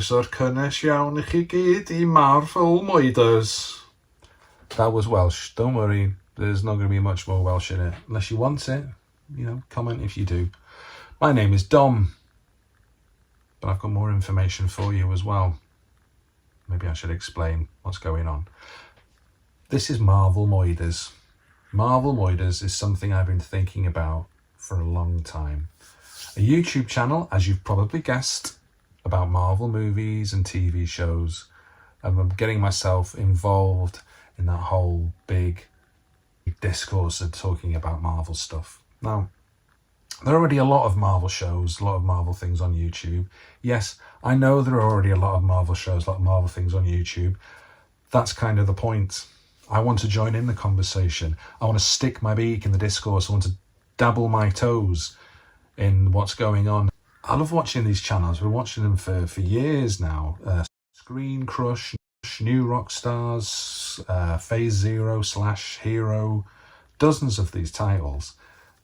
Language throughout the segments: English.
Croeso'r cynnes iawn I chi gyd I Marvel Moiders. That was Welsh. Don't worry, there's not going to be much more Welsh in it. Unless you want it, comment if you do. My name is Dom, but I've got more information for you as well. Maybe I should explain what's going on. This is Marvel Moiders. Marvel Moiders is something I've been thinking about for a long time. A YouTube channel, as you've probably guessed, about Marvel movies and TV shows. And I'm getting myself involved in that whole big discourse of talking about Marvel stuff. Now, there are already a lot of Marvel shows, a lot of Marvel things on YouTube. Yes, I know there are already a lot of Marvel shows, a lot of Marvel things on YouTube. That's kind of the point. I want to join in the conversation. I want to stick my beak in the discourse. I want to dabble my toes in what's going on. I love watching these channels. We're watching them for years now. Screen Crush, New Rock Stars, Phase Zero / Hero, dozens of these titles.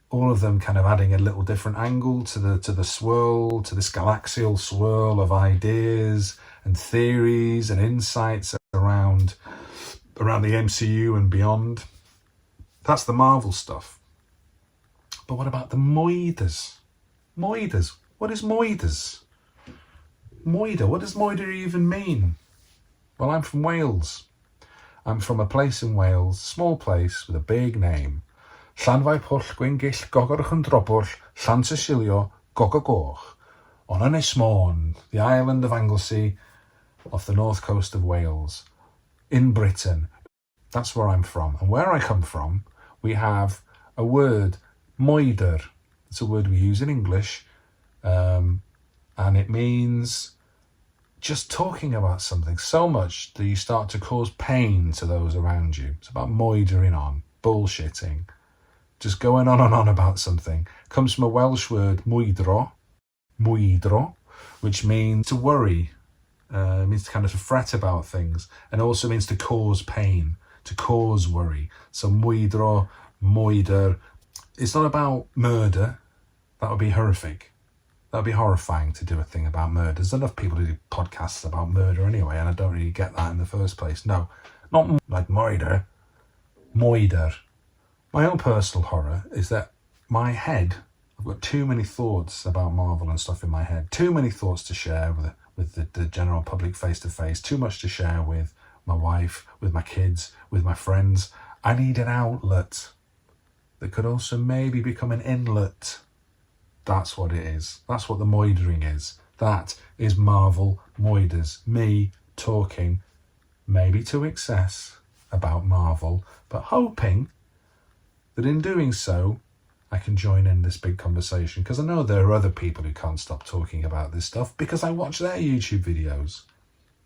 All of them kind of adding a little different angle to the swirl, to this galaxial swirl of ideas and theories and insights around the MCU and beyond. That's the Marvel stuff. But what about the Moiders? Moiders. What is Moiders? Moider. What does Moider even mean? Well, I'm from Wales. I'm from a place in Wales, small place with a big name. Llanfai Pwll Gwyngyll Gogorch yn Drobwll Llan Sicilio Gogogoch on Ynys Môn, the island of Anglesey off the north coast of Wales, in Britain. That's where I'm from. And where I come from, we have a word, moider. It's a word we use in English, and it means just talking about something so much that you start to cause pain to those around you. It's about moidering on, bullshitting, just going on and on about something. It comes from a Welsh word, moidro, which means to worry. It means to kind of fret about things, and also means to cause pain, to cause worry. So moidro, moider. It's not about murder. That would be horrific. That would be horrifying to do a thing about murder. There's enough people who do podcasts about murder anyway, and I don't really get that in the first place. No, not like Moider. Moider. My own personal horror is that my head, I've got too many thoughts about Marvel and stuff in my head. Too many thoughts to share with the general public face to face. Too much to share with my wife, with my kids, with my friends. I need an outlet that could also maybe become an inlet. That's what it is. That's what the moidering is. That is Marvel Moiders. Me talking, maybe to excess, about Marvel, but hoping that in doing so, I can join in this big conversation, because I know there are other people who can't stop talking about this stuff because I watch their YouTube videos.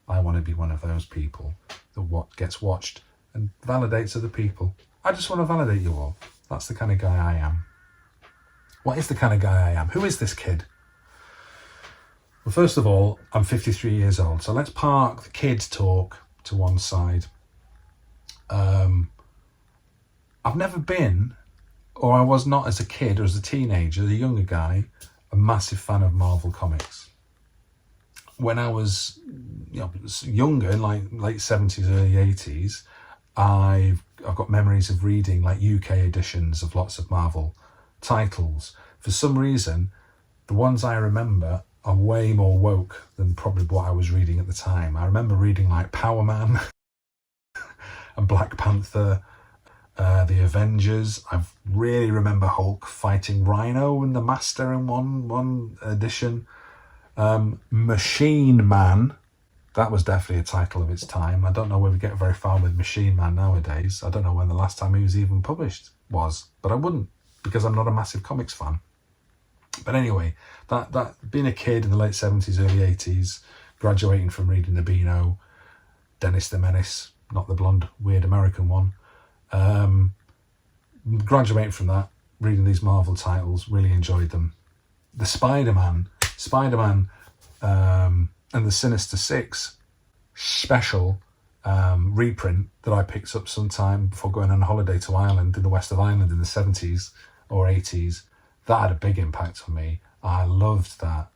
I want to be one of those people that gets watched and validates other people. I just want to validate you all. That's the kind of guy I am. What is the kind of guy I am? Who is this kid? Well, first of all, I'm 53 years old, so let's park the kid talk to one side. I've never been, or I was not as a kid or as a teenager, as a younger guy, a massive fan of Marvel comics. When I was younger, in like late 70s, early 80s, I've got memories of reading like UK editions of lots of Marvel titles. For some reason, the ones I remember are way more woke than probably what I was reading at the time. I remember reading like Power Man and Black Panther, the Avengers. I really remember Hulk fighting Rhino and the Master in one edition. Machine Man, that was definitely a title of its time. I don't know whether we get very far with Machine Man nowadays. I don't know when the last time he was even published was, but I wouldn't, because I'm not a massive comics fan. But anyway, that being a kid in the late 70s, early 80s, graduating from reading the Beano, Dennis the Menace, not the blonde, weird American one, graduating from that, reading these Marvel titles, really enjoyed them. The Spider-Man, and the Sinister Six special reprint that I picked up sometime before going on holiday to Ireland, in the west of Ireland in the 70s or 80s, that had a big impact on me. I loved that.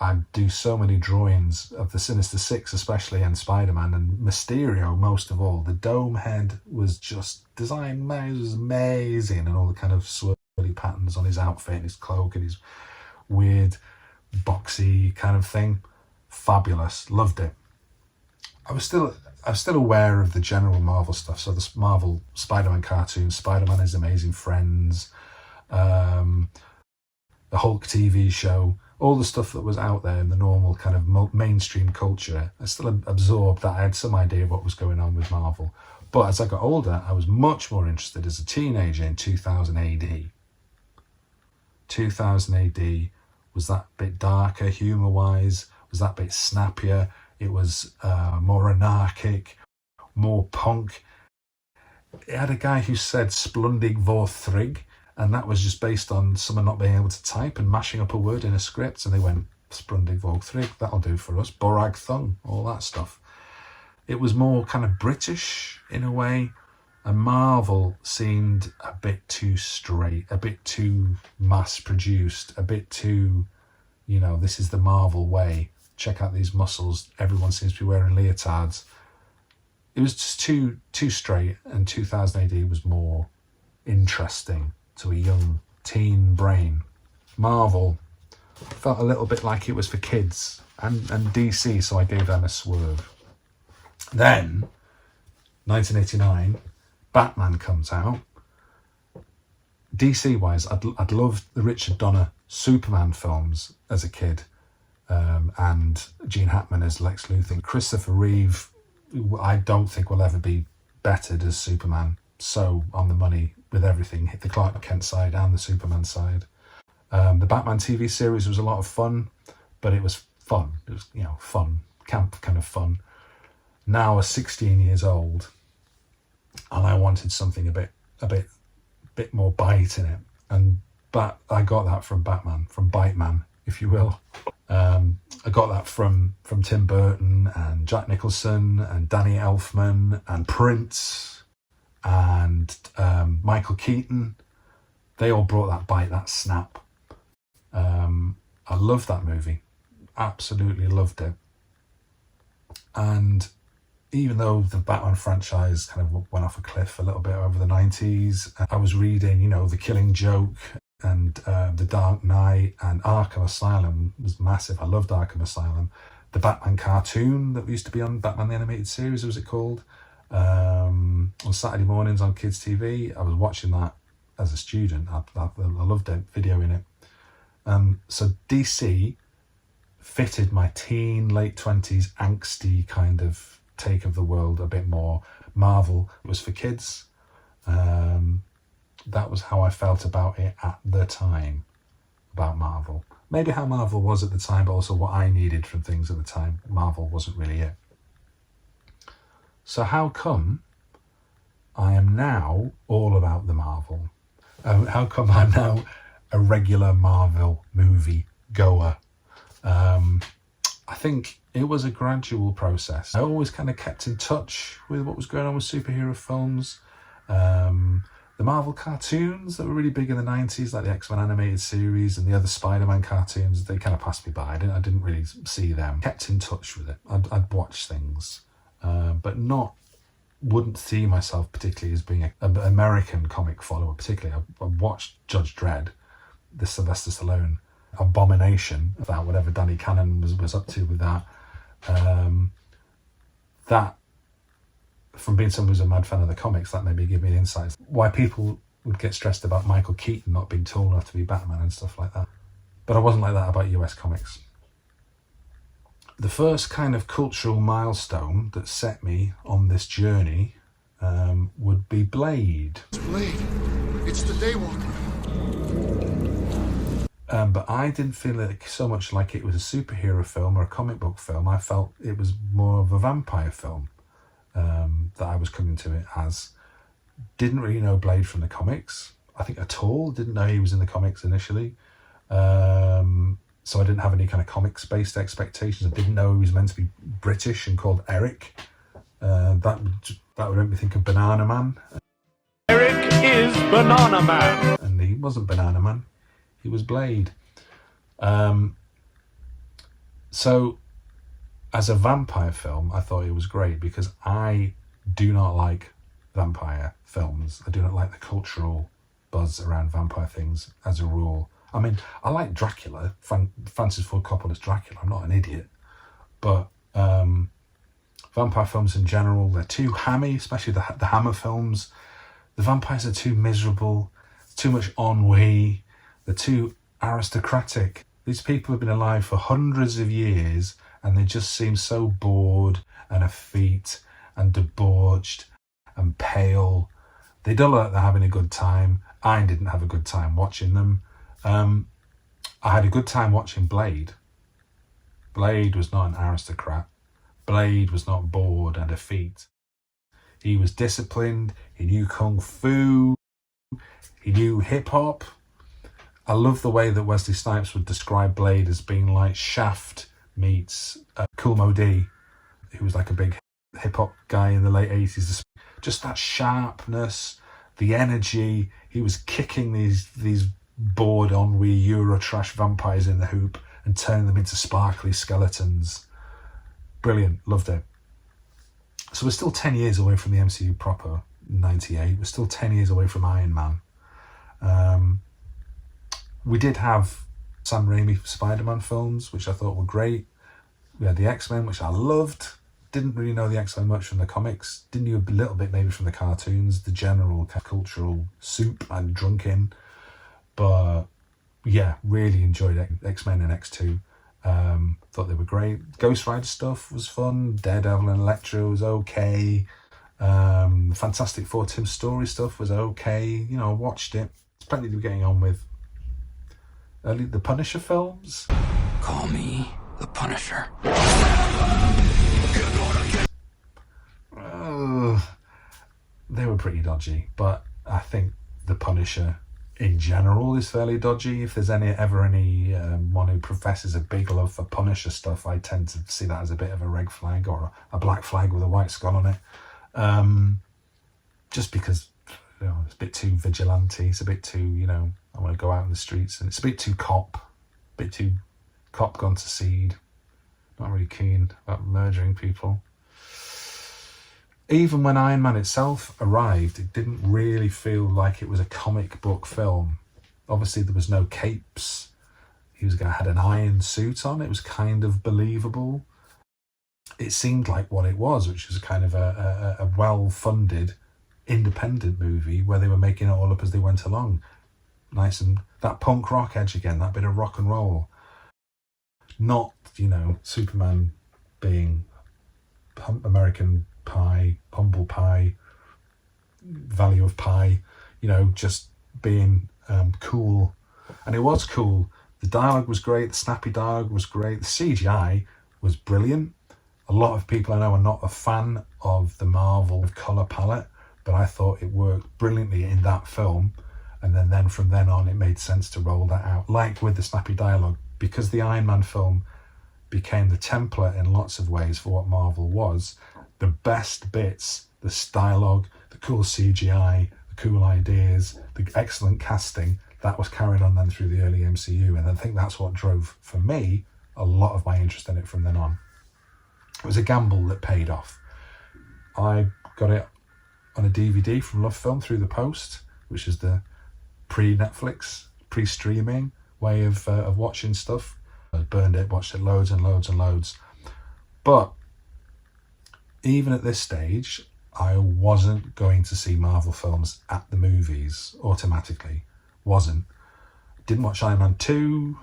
I'd do so many drawings of the Sinister Six, especially, and Spider-Man, and Mysterio most of all. The dome head was just designed, it was amazing, and all the kind of swirly patterns on his outfit and his cloak and his weird boxy kind of thing. Fabulous. Loved it. I was still aware of the general Marvel stuff. So the Marvel Spider-Man cartoons, Spider-Man and His Amazing Friends, the Hulk TV show, all the stuff that was out there in the normal kind of mainstream culture. I still absorbed that. I had some idea of what was going on with Marvel. But as I got older, I was much more interested as a teenager in 2000 AD. 2000 AD was that bit darker humour-wise, was that bit snappier. It was more anarchic, more punk. It had a guy who said Splundig vor thrig, and that was just based on someone not being able to type and mashing up a word in a script, and they went, Splundig vor thrig, that'll do for us. Borag thung, all that stuff. It was more kind of British in a way, and Marvel seemed a bit too straight, a bit too mass-produced, a bit too, this is the Marvel way. Check out these muscles. Everyone seems to be wearing leotards. It was just too straight, and 2000 AD was more interesting to a young teen brain. Marvel felt a little bit like it was for kids, and DC, so I gave them a swerve. Then, 1989, Batman comes out. DC-wise, I'd loved the Richard Donner Superman films as a kid. And Gene Hackman as Lex Luthor. Christopher Reeve, I don't think will ever be bettered as Superman. So on the money with everything, hit the Clark Kent side and the Superman side. The Batman TV series was a lot of fun, but it was fun. It was, fun, camp kind of fun. Now I was 16 years old, and I wanted something a bit more bite in it. But I got that from Batman, from Bite Man, if you will. I got that from Tim Burton and Jack Nicholson and Danny Elfman and Prince and Michael Keaton. They all brought that bite, that snap. I loved that movie. Absolutely loved it. And even though the Batman franchise kind of went off a cliff a little bit over the 90s, I was reading, The Killing Joke and The Dark Knight, and Arkham Asylum was massive. I loved Arkham Asylum. The Batman cartoon that used to be on Batman the Animated Series, was it called? On Saturday mornings on Kids TV. I was watching that as a student. I loved it, videoing it. So DC fitted my teen, late 20s, angsty kind of take of the world a bit more. Marvel was for kids. That was how I felt about it at the time, about Marvel. Maybe how Marvel was at the time, but also what I needed from things at the time. Marvel wasn't really it. So how come I am now all about the Marvel? How come I'm now a regular Marvel movie goer? I think it was a gradual process. I always kind of kept in touch with what was going on with superhero films. The Marvel cartoons that were really big in the 90s, like the X-Men animated series and the other Spider-Man cartoons, they kind of passed me by. I didn't really see them. Kept in touch with it. I'd watch things, but wouldn't see myself particularly as being an American comic follower. Particularly, I watched Judge Dredd, the Sylvester Stallone abomination about whatever Danny Cannon was up to with that. That, from being someone who's a mad fan of the comics, that maybe give me an insight why people would get stressed about Michael Keaton not being tall enough to be Batman and stuff like that. But I wasn't like that about US comics. The first kind of cultural milestone that set me on this journey would be Blade. It's Blade. It's the Daywalker. But I didn't feel it so much like it was a superhero film or a comic book film. I felt it was more of a vampire film that I was coming to it as. Didn't really know Blade from the comics, I think, at all. Didn't know he was in the comics initially. So I didn't have any kind of comics-based expectations. I didn't know he was meant to be British and called Eric. That would make me think of Banana Man. Eric is Banana Man. And he wasn't Banana Man. He was Blade. So, as a vampire film, I thought it was great because I do not like vampire films. I do not like the cultural buzz around vampire things as a rule. I mean, I like Dracula, Francis Ford Coppola's Dracula. I'm not an idiot. But vampire films in general, they're too hammy, especially the Hammer films. The vampires are too miserable, too much ennui, they're too aristocratic. These people have been alive for hundreds of years and they just seem so bored and effete and debauched and pale. They don't look like they're having a good time. I didn't have a good time watching them. I had a good time watching Blade. Blade was not an aristocrat. Blade was not bored and effete. He was disciplined. He knew kung fu. He knew hip hop. I love the way that Wesley Snipes would describe Blade as being like Shaft meets Kool Moe Dee, who was like a big hip hop guy in the late 80s. Just that sharpness, the energy. He was kicking these bored, ennui Eurotrash vampires in the hoop and turning them into sparkly skeletons. Brilliant, loved it. So we're still 10 years away from the MCU proper, 98. We're still 10 years away from Iron Man. We did have Sam Raimi Spider-Man films, which I thought were great. We had the X-Men, which I loved. Didn't really know the X-Men much from the comics. Didn't know a little bit maybe from the cartoons, the general cultural soup I'd drunk in. But yeah, really enjoyed X-Men and X2. Thought they were great. Ghost Rider stuff was fun. Daredevil and Elektra was okay. Fantastic Four Tim Story stuff was okay. You know, I watched it. There's plenty to be getting on with. The Punisher films. Call me the Punisher. They were pretty dodgy, but I think the Punisher in general is fairly dodgy. If there's anyone who professes a big love for Punisher stuff, I tend to see that as a bit of a red flag or a black flag with a white skull on it. Just because it's a bit too vigilante, it's a bit too, I want to go out in the streets, and it's a bit too cop gone to seed. Not really keen about murdering people. Even when Iron Man itself arrived, it didn't really feel like it was a comic book film. Obviously, there was no capes. He had an iron suit on. It was kind of believable. It seemed like what it was, which was kind of a well-funded, independent movie where they were making it all up as they went along. Nice, and that punk rock edge again, that bit of rock and roll. Not, Superman being American Pie, humble pie, value of pie, just being cool. And it was cool. The dialogue was great, the snappy dialogue was great, the CGI was brilliant. A lot of people I know are not a fan of the Marvel colour palette, but I thought it worked brilliantly in that film. And then from then on, it made sense to roll that out. Like with the snappy dialogue, because the Iron Man film became the template in lots of ways for what Marvel was, the best bits, the dialogue, the cool CGI, the cool ideas, the excellent casting, that was carried on then through the early MCU. And I think that's what drove, for me, a lot of my interest in it from then on. It was a gamble that paid off. I got it on a DVD from Love Film through the post, which is the pre-Netflix, pre-streaming way of watching stuff. I burned it, watched it loads and loads and loads. But even at this stage, I wasn't going to see Marvel films at the movies automatically. Wasn't. Didn't watch Iron Man 2.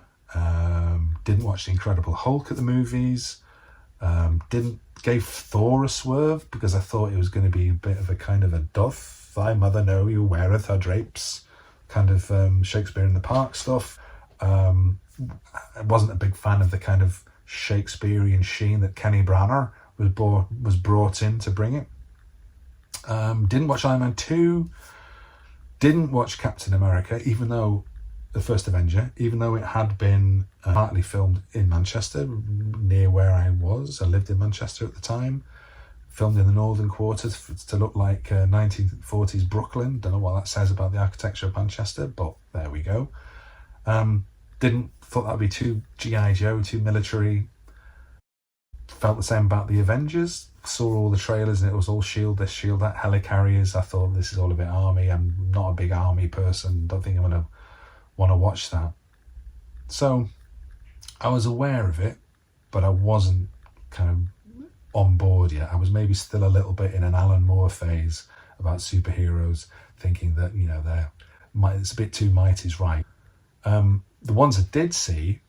Didn't watch The Incredible Hulk at the movies. Gave Thor a swerve because I thought it was going to be a bit of a kind of a doth thy mother know you weareth her drapes kind of Shakespeare in the Park stuff. I wasn't a big fan of the kind of Shakespearean sheen that Kenny Branagh was brought in to bring it. Didn't watch Iron Man 2. Didn't watch Captain America, even though the first Avenger, even though it had been partly filmed in Manchester, near where I was. I lived in Manchester at the time. Filmed in the northern quarters to look like 1940s Brooklyn. Don't know what that says about the architecture of Manchester, but there we go. Thought that'd be too G.I. Joe, too military. felt the same about the Avengers. Saw all the trailers and it was all shield this, shield that, helicarriers. I thought this is all a bit army. I'm not a big army person. Don't think I'm going to want to watch that. So I was aware of it, but I wasn't kind of on board yet. I was maybe still a little bit in an Alan Moore phase about superheroes, thinking that, you know, it's a bit too might is right. The ones I did see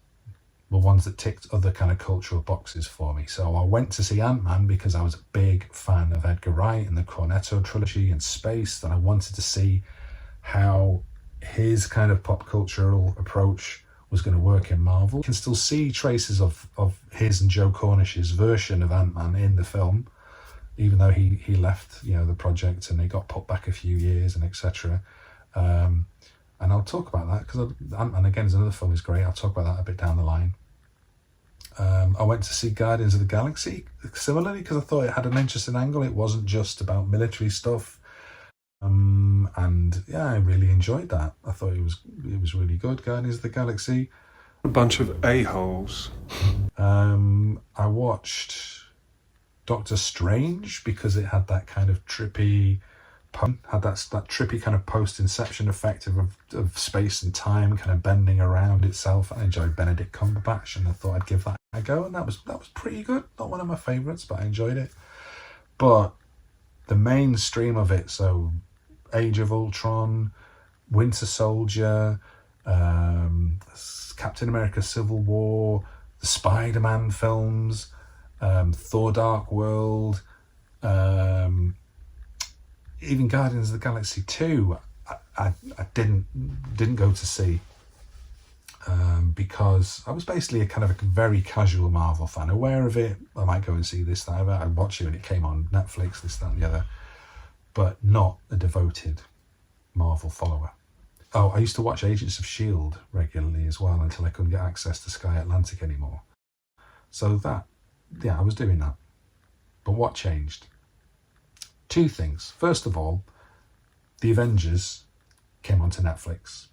were ones that ticked other kind of cultural boxes for me. So I went to see Ant-Man because I was a big fan of Edgar Wright and the Cornetto trilogy and space, and I wanted to see how his kind of pop cultural approach was going to work in Marvel. You can still see traces of his and Joe Cornish's version of Ant-Man in the film, even though he left, you know, the project and it got put back a few years and etc. And I'll talk about that because Ant-Man, again, is another film, is great. I'll talk about that a bit down the line. I went to see Guardians of the Galaxy similarly because I thought it had an interesting angle. It wasn't just about military stuff. And yeah, I really enjoyed that. I thought it was really good, Guardians of the Galaxy. A bunch of a-holes. I watched Doctor Strange because it had that kind of trippy, had that trippy kind of post-inception effect of space and time kind of bending around itself. I enjoyed Benedict Cumberbatch and I thought I'd give that a go, and that was pretty good. Not one of my favourites, but I enjoyed it. But the mainstream of it, so Age of Ultron, Winter Soldier, Captain America Civil War, the Spider-Man films, Thor Dark World, even Guardians of the Galaxy 2, I didn't go to see because I was basically a very casual Marvel fan, aware of it. I might go and see this, that, I'd watch it when it came on Netflix, this, that and the other, but not a devoted Marvel follower. Oh, I used to watch Agents of S.H.I.E.L.D. regularly as well until I couldn't get access to Sky Atlantic anymore. So that, yeah, I was doing that. But what changed? Two things. First of all, The Avengers came onto Netflix.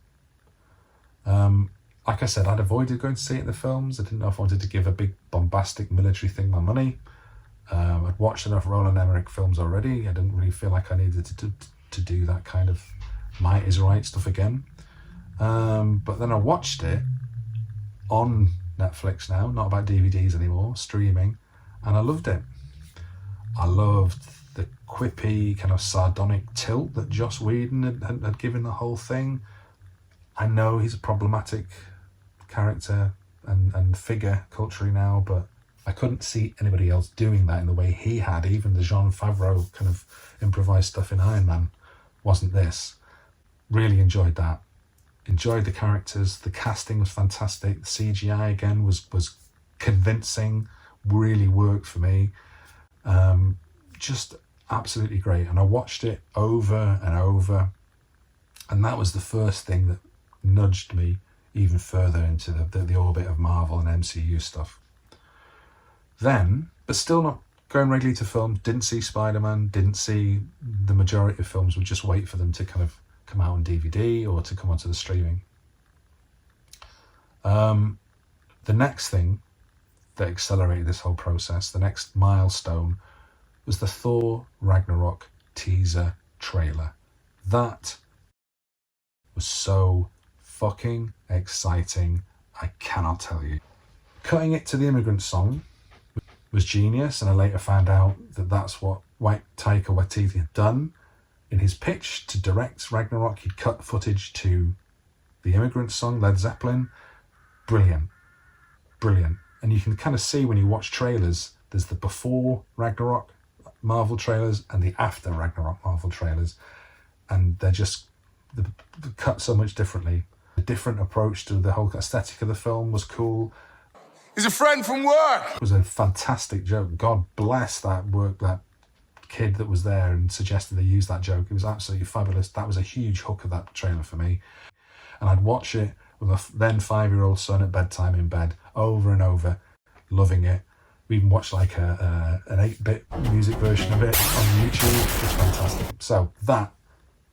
Like I said, I'd avoided going to see it in the films. I didn't know if I wanted to give a big bombastic military thing my money. I'd watched enough Roland Emmerich films already. I didn't really feel like I needed to do that kind of might is right stuff again. But then I watched it on Netflix now, not about DVDs anymore, streaming, and I loved it. I loved the quippy, kind of sardonic tilt that Joss Whedon had given the whole thing. I know he's a problematic character and figure culturally now, but I couldn't see anybody else doing that in the way he had. Even the Jon Favreau kind of improvised stuff in Iron Man wasn't this. Really enjoyed that. Enjoyed the characters. The casting was fantastic. The CGI again was convincing. Really worked for me. Just absolutely great. And I watched it over and over. And that was the first thing that nudged me even further into the orbit of Marvel and MCU stuff. Then, but still not going regularly to films, didn't see Spider-Man, didn't see the majority of films, would just wait for them to kind of come out on DVD or to come onto the streaming. The next thing that accelerated this whole process, the next milestone, was the Thor Ragnarok teaser trailer. That was so fucking exciting, I cannot tell you. Cutting it to the immigrant song was genius, and I later found out that that's what Taika Waititi had done. In his pitch to direct Ragnarok, he'd cut footage to the immigrant song, Led Zeppelin. Brilliant. And you can kind of see when you watch trailers, there's the before Ragnarok Marvel trailers and the after Ragnarok Marvel trailers, and they're just cut so much differently. The different approach to the whole aesthetic of the film was cool. He's a friend from work. It was a fantastic joke. God bless that kid that was there and suggested they use that joke. It was absolutely fabulous. That was a huge hook of that trailer for me. And I'd watch it with my then 5-year-old son at bedtime in bed over and over, loving it. We even watched like an 8-bit music version of it on YouTube. It's fantastic. So that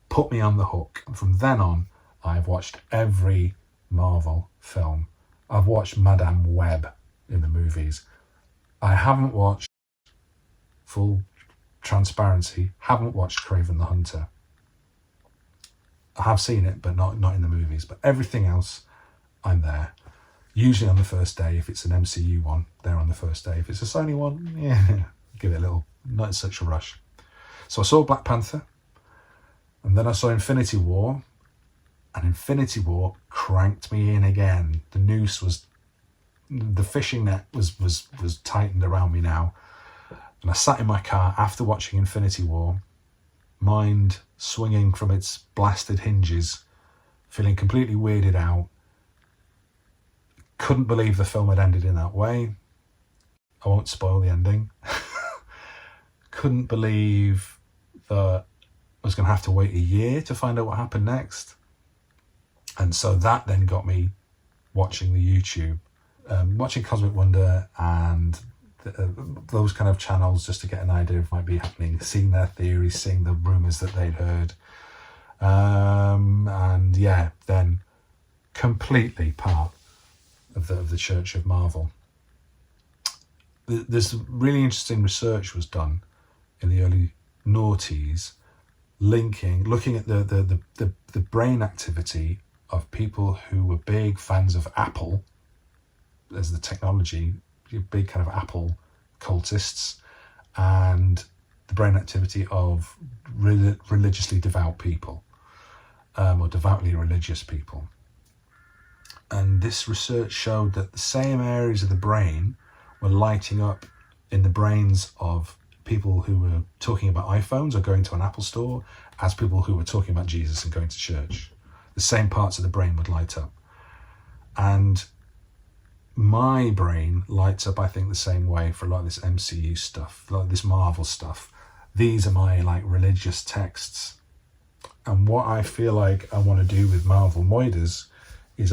put me on the hook. And from then on, I've watched every Marvel film. I've watched Madame Web in the movies. I haven't watched, full transparency, haven't watched Kraven the Hunter. I have seen it, but not in the movies. But everything else, I'm there. Usually on the first day. If it's an MCU one, they're on the first day. If it's a Sony one, yeah, give it a little, not in such a rush. So I saw Black Panther, and then I saw Infinity War, and Infinity War cranked me in again. The noose was, the fishing net was tightened around me now. And I sat in my car after watching Infinity War, mind swinging from its blasted hinges, feeling completely weirded out. Couldn't believe the film had ended in that way. I won't spoil the ending. Couldn't believe that I was going to have to wait a year to find out what happened next. And so that then got me watching the YouTube, watching Cosmic Wonder and those kind of channels, just to get an idea of what might be happening, seeing their theories, seeing the rumours that they'd heard. And yeah, then completely part of the Church of Marvel. This really interesting research was done in the early noughties, looking at the brain activity of people who were big fans of Apple as the technology, big kind of Apple cultists, and the brain activity of religiously devout people, or devoutly religious people. And this research showed that the same areas of the brain were lighting up in the brains of people who were talking about iPhones or going to an Apple store as people who were talking about Jesus and going to church. The same parts of the brain would light up. And my brain lights up, I think, the same way for a lot of this MCU stuff, like this Marvel stuff. These are my like religious texts. And what I feel like I want to do with Marvel Moiders is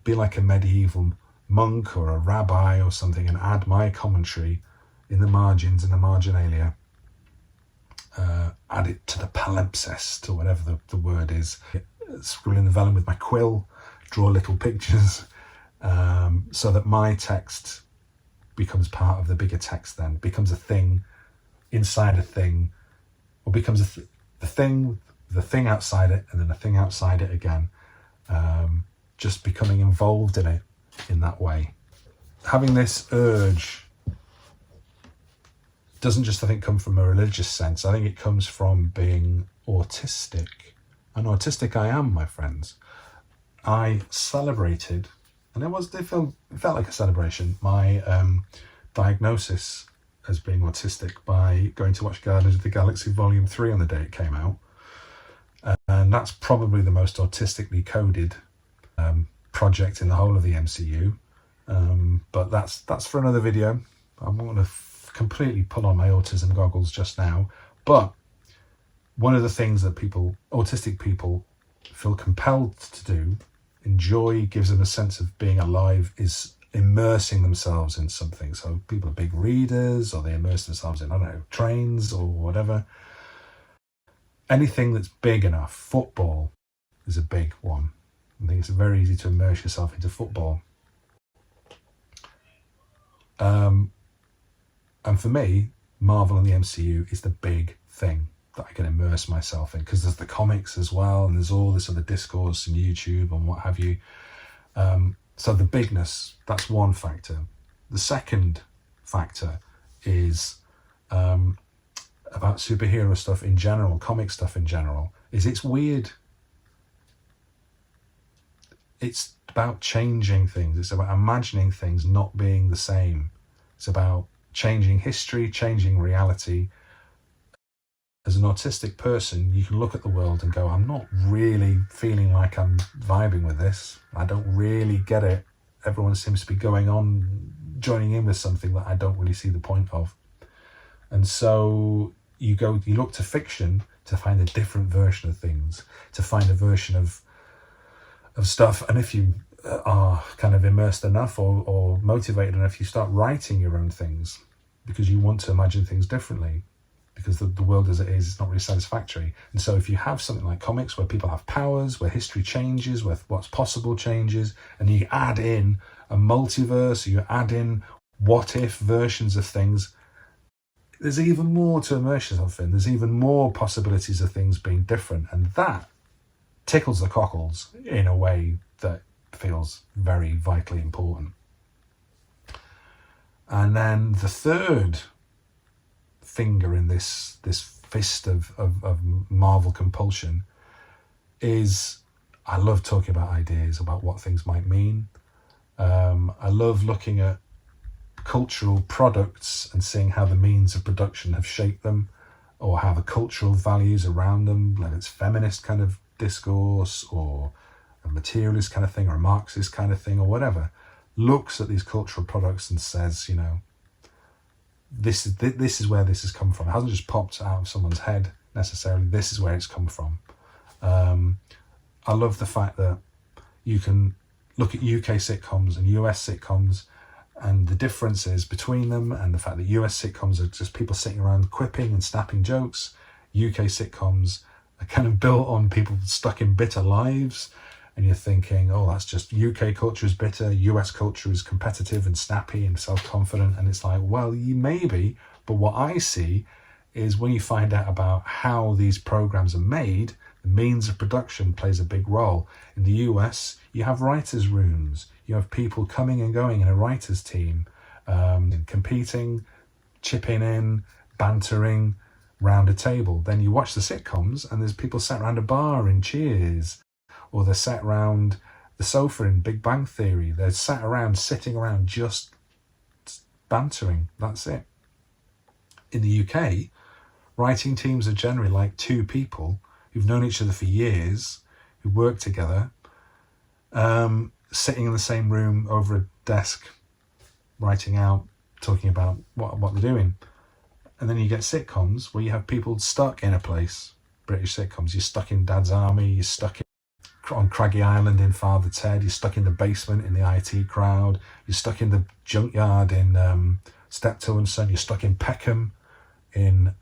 be like a medieval monk or a rabbi or something, and add my commentary in the margins, in the marginalia, add it to the palimpsest, or whatever the word is, scribble in the vellum with my quill, draw little pictures, so that my text becomes part of the bigger text, then becomes a thing inside a thing, or becomes the thing outside it, and then a thing outside it again, just becoming involved in it in that way. Having this urge doesn't just, I think, come from a religious sense. I think it comes from being autistic. And autistic I am, my friends. I celebrated, and it felt like a celebration, my diagnosis as being autistic by going to watch Guardians of the Galaxy Volume 3 on the day it came out. And that's probably the most autistically coded project in the whole of the MCU. But that's for another video. I'm not going to completely pull on my autism goggles just now. But one of the things that autistic people feel compelled to do, enjoy, gives them a sense of being alive, is immersing themselves in something. So people are big readers, or they immerse themselves in, I don't know, trains or whatever. Anything that's big enough. Football is a big one. I think it's very easy to immerse yourself into football. And for me, Marvel and the MCU is the big thing that I can immerse myself in, because there's the comics as well, and there's all this other discourse and YouTube and what have you. So the bigness, that's one factor. The second factor is about superhero stuff in general, comic stuff in general, is it's weird. It's about changing things. It's about imagining things not being the same. It's about changing history, changing reality. As an autistic person, you can look at the world and go, I'm not really feeling like I'm vibing with this. I don't really get it. Everyone seems to be joining in with something that I don't really see the point of. And so you look to fiction to find a different version of things, to find a version of stuff. And if you are kind of immersed enough or motivated enough, you start writing your own things, because you want to imagine things differently, because the world as it is not really satisfactory. And so if you have something like comics where people have powers, where history changes, where what's possible changes, and you add in a multiverse, or you add in what if versions of things. There's even more to immersion of things. There's even more possibilities of things being different, and that tickles the cockles in a way that feels very vitally important. And then the third finger in this fist of Marvel compulsion is, I love talking about ideas, about what things might mean. I love looking at cultural products and seeing how the means of production have shaped them, or how the cultural values around them, whether it's feminist kind of discourse or a materialist kind of thing or a Marxist kind of thing or whatever, looks at these cultural products and says, you know, this is where this has come from. It hasn't just popped out of someone's head necessarily. This is where it's come from. I love the fact that you can look at UK sitcoms and US sitcoms and the differences between them, and the fact that US sitcoms are just people sitting around quipping and snapping jokes. UK sitcoms are kind of built on people stuck in bitter lives, and you're thinking, oh, that's just UK culture is bitter, US culture is competitive and snappy and self-confident. And it's like, well, you maybe, but what I see is when you find out about how these programs are made, the means of production plays a big role. In the US, you have writers' rooms. You have people coming and going in a writers' team, and competing, chipping in, bantering round a table. Then you watch the sitcoms and there's people sat around a bar in Cheers, or they're sat around the sofa in Big Bang Theory. They're sat around, sitting around, just bantering. That's it. In the UK, writing teams are generally like two people who've known each other for years, who work together, sitting in the same room over a desk, writing out, talking about what they're doing. And then you get sitcoms where you have people stuck in a place. British sitcoms, you're stuck in Dad's Army, you're stuck on Craggy Island in Father Ted, you're stuck in the basement in the IT Crowd, you're stuck in the junkyard in Steptoe and Son, you're stuck in Peckham in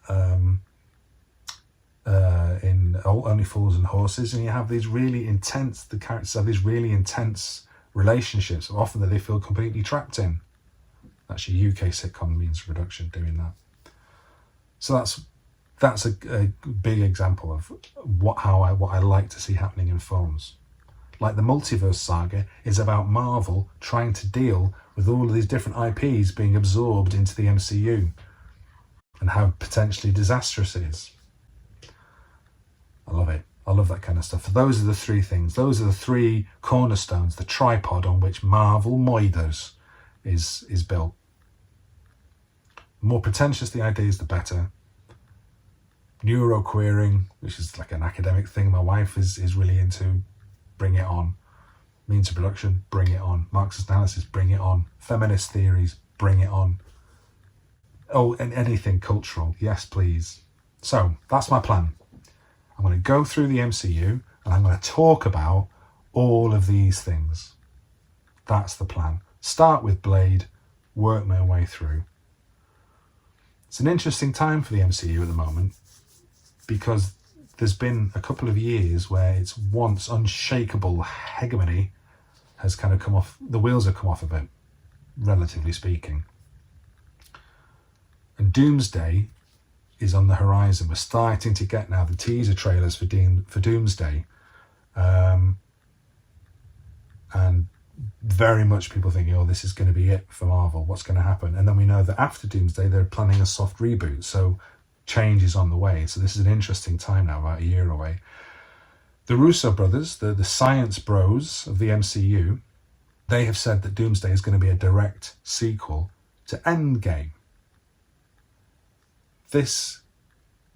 Only Fools and Horses, and you have these really intense, the characters have these really intense relationships, often that they feel completely trapped in. That's your UK sitcom means of production doing that. So that's a big example of what I like to see happening in films. Like the Multiverse saga is about Marvel trying to deal with all of these different IPs being absorbed into the MCU and how potentially disastrous it is. I love it. I love that kind of stuff. Those are the three things. Those are the three cornerstones, the tripod on which Marvel Moiders is built. The more pretentious the ideas, the better. Neuroqueering, which is like an academic thing my wife is really into, bring it on. Means of production, bring it on. Marxist analysis, bring it on. Feminist theories, bring it on. Oh, and anything cultural, yes please. So that's my plan. I'm going to go through the MCU and I'm going to talk about all of these things. That's the plan. Start with Blade, work my way through. It's an interesting time for the MCU at the moment because there's been a couple of years where its once unshakable hegemony has kind of come off, the wheels have come off a bit, relatively speaking. And Doomsday is on the horizon. We're starting to get now the teaser trailers for Doomsday. And very much people thinking, oh, this is going to be it for Marvel. What's going to happen? And then we know that after Doomsday, they're planning a soft reboot. So change is on the way. So this is an interesting time now, about a year away. The Russo brothers, the science bros of the MCU, they have said that Doomsday is going to be a direct sequel to Endgame. This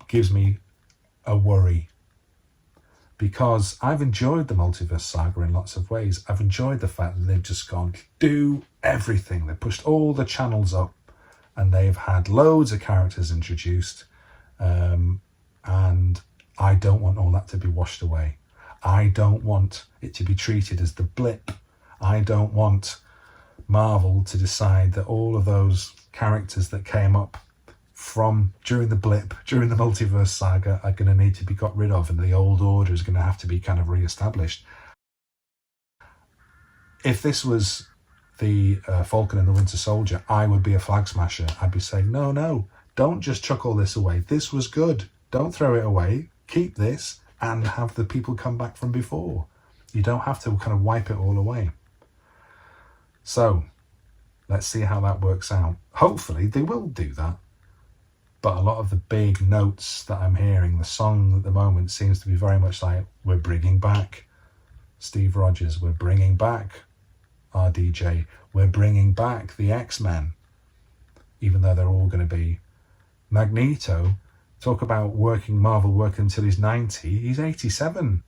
gives me a worry because I've enjoyed the Multiverse saga in lots of ways. I've enjoyed the fact that they've just gone, do everything. They pushed all the channels up and they've had loads of characters introduced. And I don't want all that to be washed away. I don't want it to be treated as the blip. I don't want Marvel to decide that all of those characters that came up from during the blip, during the Multiverse saga, are going to need to be got rid of and the old order is going to have to be kind of re-established. If this was the Falcon and the Winter Soldier, I would be a flag smasher. I'd be saying, no, don't just chuck all this away. This was good. Don't throw it away. Keep this and have the people come back from before. You don't have to kind of wipe it all away. So let's see how that works out. Hopefully they will do that. But a lot of the big notes that I'm hearing, the song at the moment seems to be very much like, we're bringing back Steve Rogers, we're bringing back RDJ, we're bringing back the X-Men, even though they're all going to be Magneto. Talk about Marvel working until he's 90. He's 87.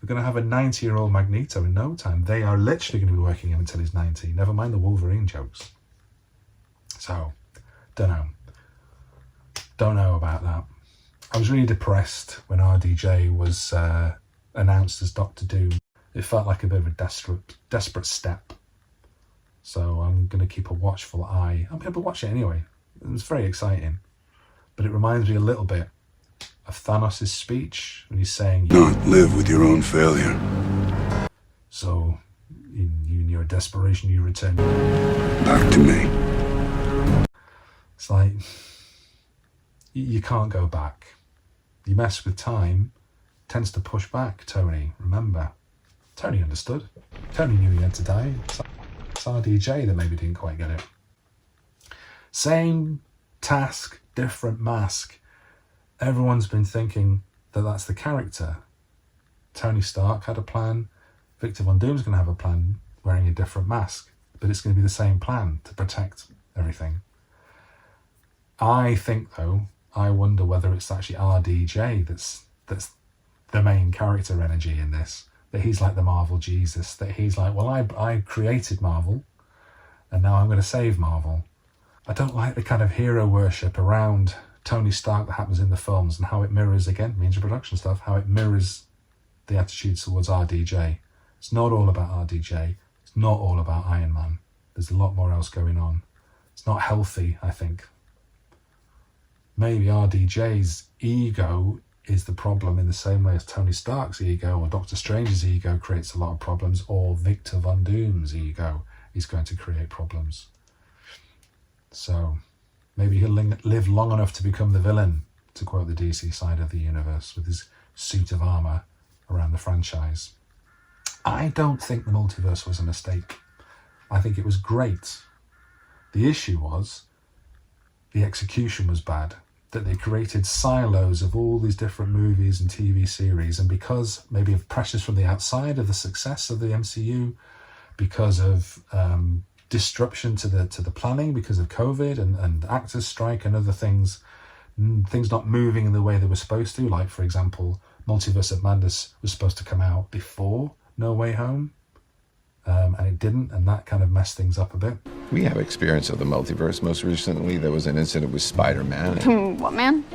We're going to have a 90-year-old Magneto in no time. They are literally going to be working him until he's 90. Never mind the Wolverine jokes. So, don't know about that. I was really depressed when RDJ was announced as Doctor Doom. It felt like a bit of a desperate step. So I'm going to keep a watchful eye. I'm going to watch it anyway. It's very exciting. But it reminds me a little bit of Thanos' speech when he's saying, Don't live with your own failure. So, in your desperation, you return Back to me. It's like, you can't go back. You mess with time, tends to push back, Tony. Remember, Tony understood. Tony knew he had to die. It's RDJ that maybe didn't quite get it. Same task, different mask. Everyone's been thinking that that's the character. Tony Stark had a plan. Victor Von Doom's going to have a plan wearing a different mask. But it's going to be the same plan to protect everything. I think, though, I wonder whether it's actually RDJ that's the main character energy in this. That he's like the Marvel Jesus. That he's like, well, I created Marvel, and now I'm going to save Marvel. I don't like the kind of hero worship around Tony Stark that happens in the films and how it mirrors, again, means production stuff, how it mirrors the attitudes towards RDJ. It's not all about RDJ. It's not all about Iron Man. There's a lot more else going on. It's not healthy, I think. Maybe RDJ's ego is the problem in the same way as Tony Stark's ego or Doctor Strange's ego creates a lot of problems, or Victor Von Doom's ego is going to create problems. So maybe he'll live long enough to become the villain, to quote the DC side of the universe, with his suit of armour around the franchise. I don't think the multiverse was a mistake. I think it was great. The issue was the execution was bad, that they created silos of all these different movies and TV series, and because maybe of pressures from the outside of the success of the MCU, because of disruption to the planning because of COVID and actors strike and other things not moving in the way they were supposed to. Like, for example, Multiverse of Madness was supposed to come out before No Way Home, and it didn't, and that kind of messed things up a bit. We have experience of the multiverse. Most recently, there was an incident with Spider-Man. What, man?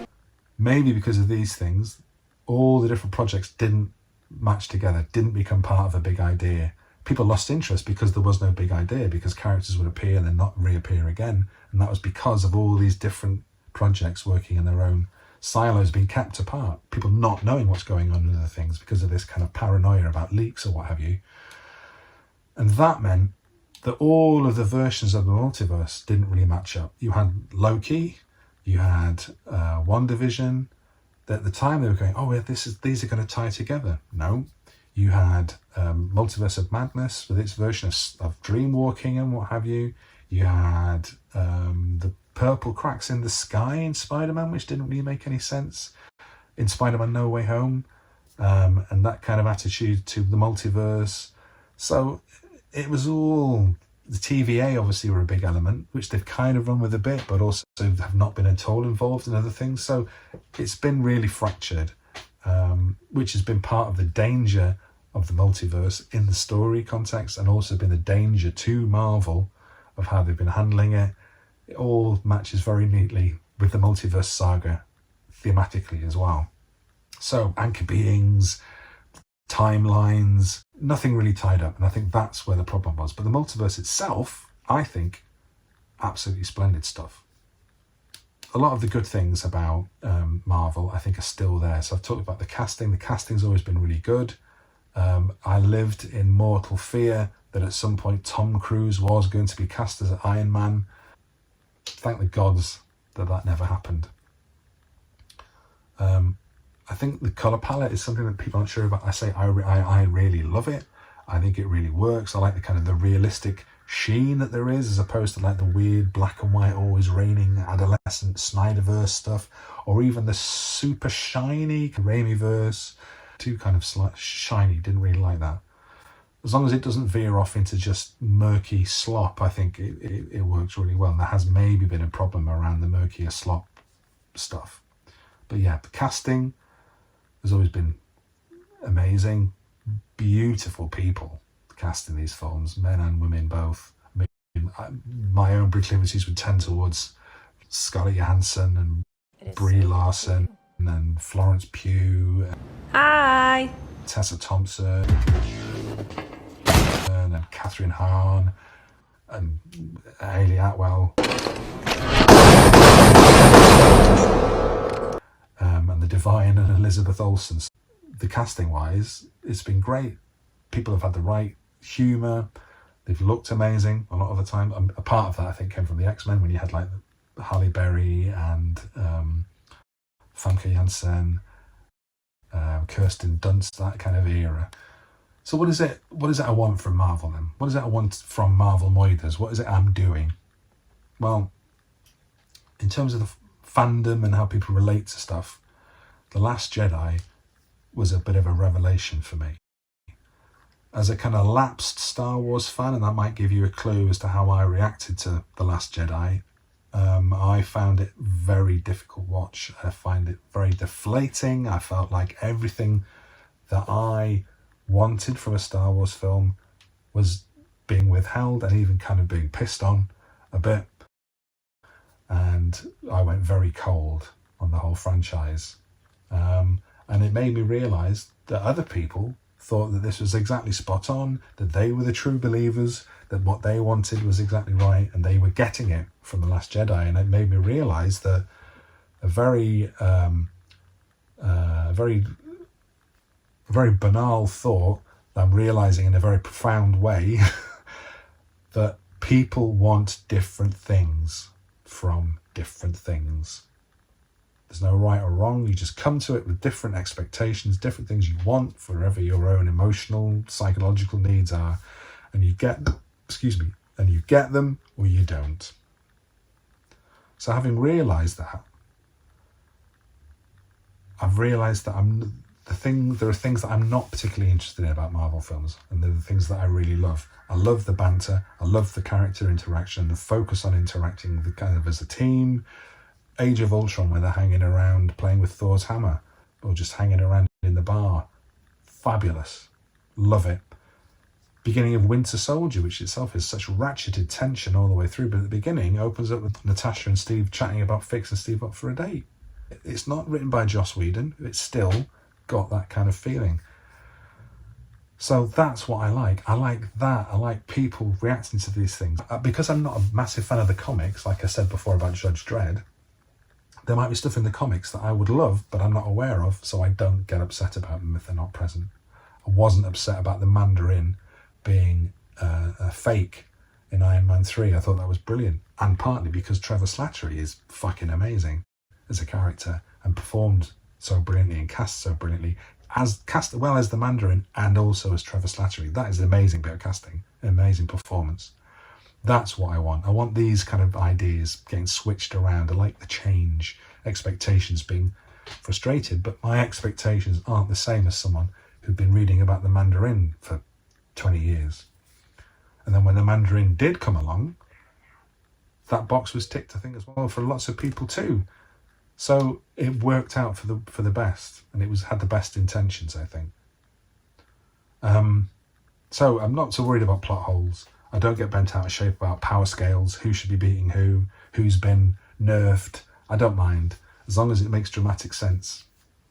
Maybe because of these things, all the different projects didn't match together, didn't become part of a big idea. People lost interest because there was no big idea, because characters would appear and then not reappear again. And that was because of all these different projects working in their own silos, being kept apart. People not knowing what's going on with other things because of this kind of paranoia about leaks or what have you. And that meant that all of the versions of the multiverse didn't really match up. You had Loki, you had WandaVision. At the time they were going, oh, yeah, these are going to tie together. No. You had Multiverse of Madness with its version of dream walking and what have you. You had the purple cracks in the sky in Spider-Man, which didn't really make any sense in Spider-Man No Way Home, and that kind of attitude to the multiverse. So it was all, the TVA obviously were a big element, which they've kind of run with a bit, but also have not been at all involved in other things. So it's been really fractured. Which has been part of the danger of the multiverse in the story context, and also been the danger to Marvel of how they've been handling it. It all matches very neatly with the multiverse saga thematically as well. So anchor beings, timelines, nothing really tied up, and I think that's where the problem was. But the multiverse itself, I think, absolutely splendid stuff. A lot of the good things about Marvel, I think, are still there. So I've talked about the casting. The casting's always been really good. I lived in mortal fear that at some point Tom Cruise was going to be cast as Iron Man. Thank the gods that never happened. I think the colour palette is something that people aren't sure about. I really love it. I think it really works. I like the kind of the realistic sheen that there is, as opposed to like the weird black and white, always raining adolescent Snyderverse stuff, or even the super shiny Raimiverse. Too kind of shiny, didn't really like that. As long as it doesn't veer off into just murky slop, I think it works really well. And there has maybe been a problem around the murkier slop stuff. But yeah, the casting has always been amazing. Beautiful people cast in these films, men and women both. I mean, my own proclivities would tend towards Scarlett Johansson and Brie Larson and Florence Pugh. Hi! Tessa Thompson and Catherine Hahn and Hayley Atwell. And the Divine and Elizabeth Olsen. The casting wise, it's been great. People have had the right humour. They've looked amazing a lot of the time. A part of that, I think, came from the X-Men, when you had like Halle Berry and Famke Janssen, Kirsten Dunst, that kind of era. So what is it I want from Marvel then? What is it I want from Marvel Moiders? What is it I'm doing? Well, in terms of the fandom and how people relate to stuff, The Last Jedi was a bit of a revelation for me. As a kind of lapsed Star Wars fan, and that might give you a clue as to how I reacted to The Last Jedi, I found it very difficult watch. I find it very deflating. I felt like everything that I wanted from a Star Wars film was being withheld and even kind of being pissed on a bit. And I went very cold on the whole franchise. And it made me realise that other people thought that this was exactly spot on, that they were the true believers, that what they wanted was exactly right, and they were getting it from The Last Jedi. And it made me realise that a very banal thought that I'm realising in a very profound way, that people want different things from different things. There's no right or wrong. You just come to it with different expectations, different things you want for whatever your own emotional, psychological needs are, and you get them, and you get them or you don't. So having realised that, I've realised that there are things that I'm not particularly interested in about Marvel films, and they're the things that I really love. I love the banter, I love the character interaction, the focus on interacting the kind of as a team. Age of Ultron, where they're hanging around playing with Thor's hammer, or just hanging around in the bar. Fabulous. Love it. Beginning of Winter Soldier, which itself is such ratcheted tension all the way through, but at the beginning opens up with Natasha and Steve chatting about fixing Steve up for a date. It's not written by Joss Whedon, it's still got that kind of feeling. So that's what I like. I like that. I like people reacting to these things. Because I'm not a massive fan of the comics, like I said before about Judge Dredd, there might be stuff in the comics that I would love, but I'm not aware of, so I don't get upset about them if they're not present. I wasn't upset about the Mandarin being a fake in Iron Man 3. I thought that was brilliant, and partly because Trevor Slattery is fucking amazing as a character and performed so brilliantly and cast so brilliantly, cast well as the Mandarin and also as Trevor Slattery. That is an amazing bit of casting, an amazing performance. That's what I want. I want these kind of ideas getting switched around. I like the change, expectations being frustrated, but my expectations aren't the same as someone who'd been reading about the Mandarin for 20 years. And then when the Mandarin did come along, that box was ticked, I think, as well, for lots of people too. So it worked out for the best, and it had the best intentions, I think. So I'm not so worried about plot holes. I don't get bent out of shape about power scales, who should be beating who, who's been nerfed. I don't mind. As long as it makes dramatic sense,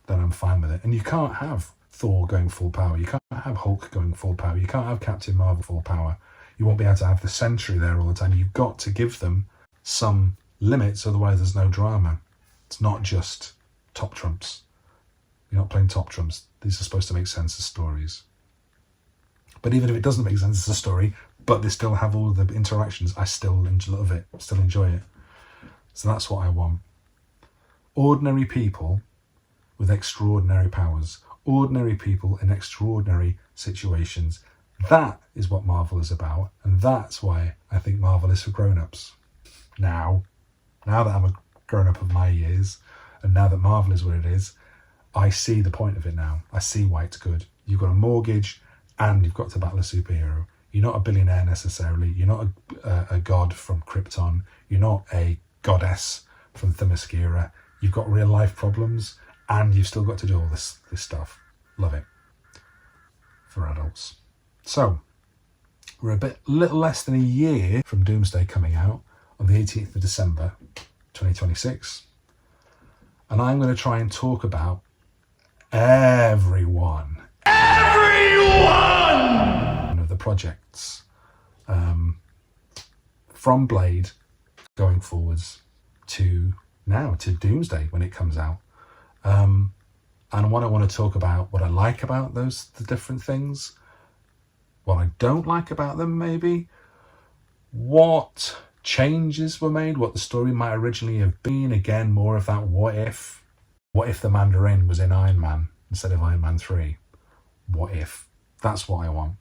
then I'm fine with it. And you can't have Thor going full power. You can't have Hulk going full power. You can't have Captain Marvel full power. You won't be able to have the Sentry there all the time. You've got to give them some limits, otherwise there's no drama. It's not just top trumps. You're not playing top trumps. These are supposed to make sense of stories. But even if it doesn't make sense as a story, but they still have all the interactions, I still love it, still enjoy it. So that's what I want. Ordinary people with extraordinary powers. Ordinary people in extraordinary situations. That is what Marvel is about. And that's why I think Marvel is for grown-ups. Now that I'm a grown-up of my years, and now that Marvel is what it is, I see the point of it now. I see why it's good. You've got a mortgage and you've got to battle a superhero. You're not a billionaire necessarily. You're not a god from Krypton. You're not a goddess from Themyscira. You've got real life problems and you've still got to do all this stuff. Love it. For adults. So, we're a little less than a year from Doomsday coming out on the 18th of December, 2026. And I'm going to try and talk about everyone of the projects from Blade going forwards to now to Doomsday when it comes out, and what I want to talk about, what I like about the different things, what I don't like about them, maybe what changes were made, what the story might originally have been. Again, more of that what if the Mandarin was in Iron Man instead of Iron Man 3? What if? That's what I want.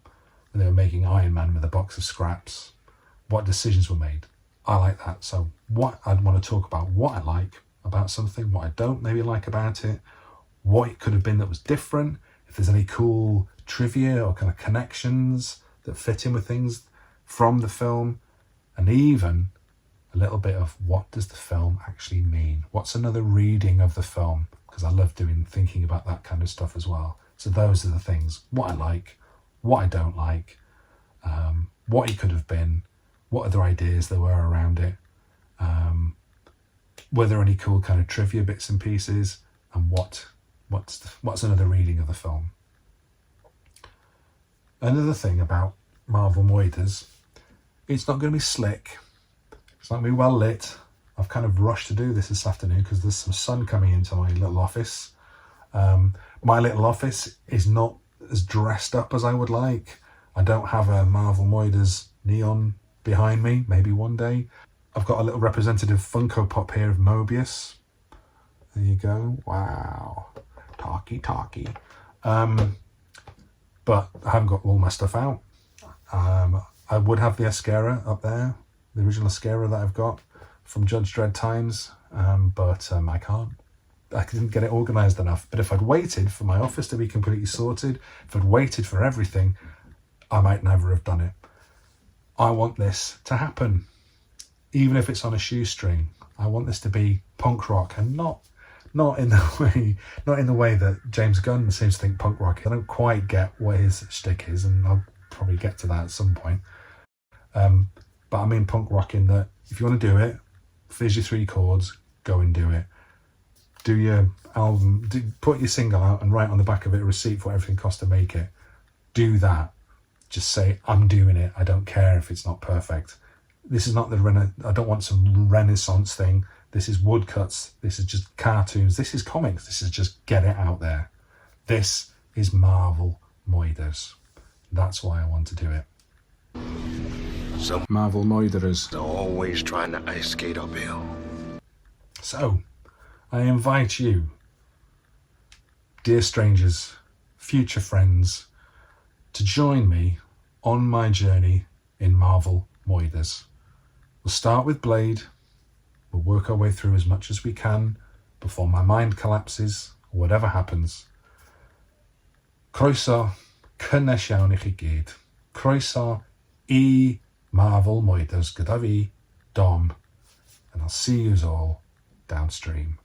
When they were making Iron Man with a box of scraps, what decisions were made? I like that. So what I'd want to talk about, what I like about something, what I don't maybe like about it, what it could have been that was different, if there's any cool trivia or kind of connections that fit in with things from the film, and even a little bit of what does the film actually mean? What's another reading of the film? Because I love thinking about that kind of stuff as well. So those are the things, what I like, what I don't like, what it could have been, what other ideas there were around it, were there any cool kind of trivia bits and pieces, and what's another reading of the film. Another thing about Marvel Moiders, it's not going to be slick, it's not going to be well lit. I've kind of rushed to do this afternoon because there's some sun coming into my little office. My little office is not as dressed up as I would like. I don't have a Marvel Moiders neon behind me, maybe one day. I've got a little representative Funko Pop here of Mobius. There you go. Wow. Talky. But I haven't got all my stuff out. I would have the Ascara up there, the original Ascara that I've got from Judge Dredd times, but I can't. I didn't get it organised enough. But if I'd waited for my office to be completely sorted, if I'd waited for everything, I might never have done it. I want this to happen, even if it's on a shoestring. I want this to be punk rock, and not in the way that James Gunn seems to think punk rock is. I don't quite get what his shtick is, and I'll probably get to that at some point. But I mean punk rock in that if you want to do it, here's your 3 chords, go and do it. Do your album, put your single out and write on the back of it a receipt for what everything costs to make it. Do that. Just say, I'm doing it. I don't care if it's not perfect. This is not I don't want some Renaissance thing. This is woodcuts. This is just cartoons. This is comics. This is just get it out there. This is Marvel Moiders. That's why I want to do it. Some Marvel Moiders. are always trying to ice skate uphill. So, I invite you, dear strangers, future friends, to join me on my journey in Marvel Moiders. We'll start with Blade. We'll work our way through as much as we can before my mind collapses or whatever happens. Croeso, cynnes iawn I chi gyd. Croeso I Marvel Moiders gyda fi, Dom, and I'll see you all downstream.